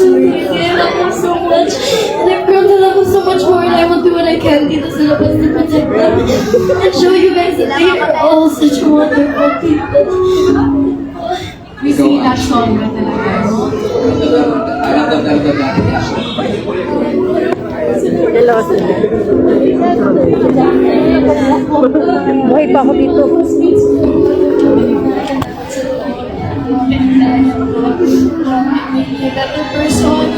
So thank you. I love him so much. And I've grown to love him so much more, and I will do what I can dito sa labas to protect them and show you guys that they are all such wonderful people. We sing that song na talaga. Hello, sir. Buhay pa ako dito. Another person.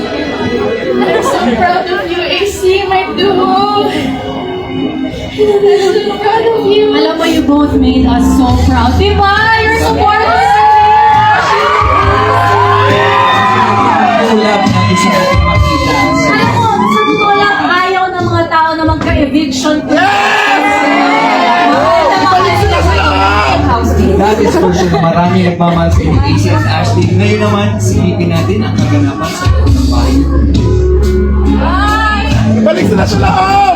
I'm so proud of you, AC, my duo. I'm so proud of you. Alam mo, you both made us so proud. Diba? Your supporters! Ulap na gusto natin makita. Alam mo, sa totoo lang, ayaw ng mga tao na magka-eviction. That is for sure. Marami nagmamahal sa inyo, AC at Ashley. Ngayon naman, silipin natin ang kaganapan sa loob ng bahay. Balik sila sa loob!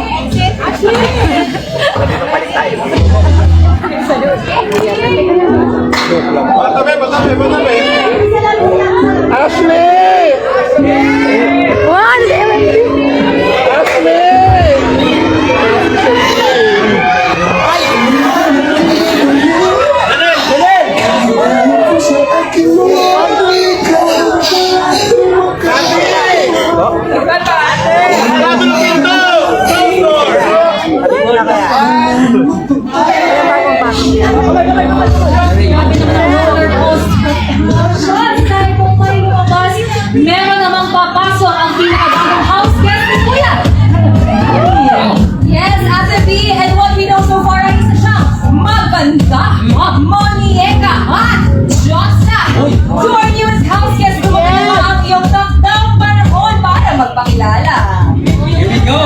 Patabi, patabi, patabi! Ashley! Meron namang papasok ang pinakabagong house guest ni Kuya. Yes, Ate B, and what we know so far ay isa siyang maganda, Monieka at Josa. To our newest house guest, dumating na ang iyong takdang panahon para magpakilala. Here we go!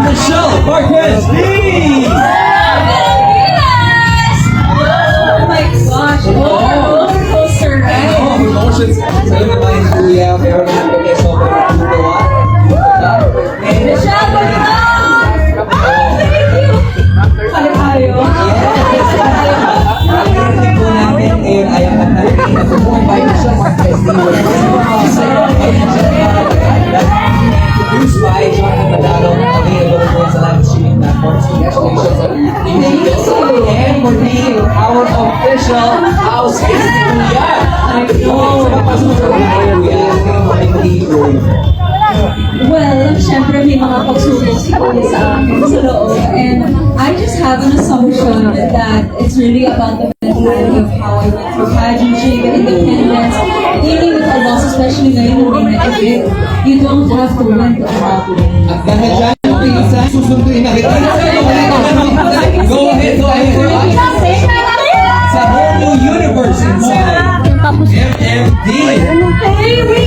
Michelle Marquez D! Yes! Oh my gosh! Oh, roller coaster ride. Emotions. Sa iyo naman yung kuya, meron na kami sobrang natutuwa. Michelle, welcome! Oh, thank you! Pala tayo. Ang po namin ngayon ay ang natin na tumuhay by Michelle Marquez D. Produced by Jonathan Madalo, available po sa live streaming platforms. Congratulations on and for being our official house guest, Kuya. I know, napasok sa mga Kuya. Well, syempre may mga pagsubok si Kuya sa akin sa loob. And I just have an assumption that it's really about the mentality of how I went through pageantry, the independence, dealing with a loss, especially ngayon nung nag-event. You don't have to win to happen. At dahil dyan, Pisa, susunduin na kita. Go ahead. Sa whole new universe inside MMD. Hey, we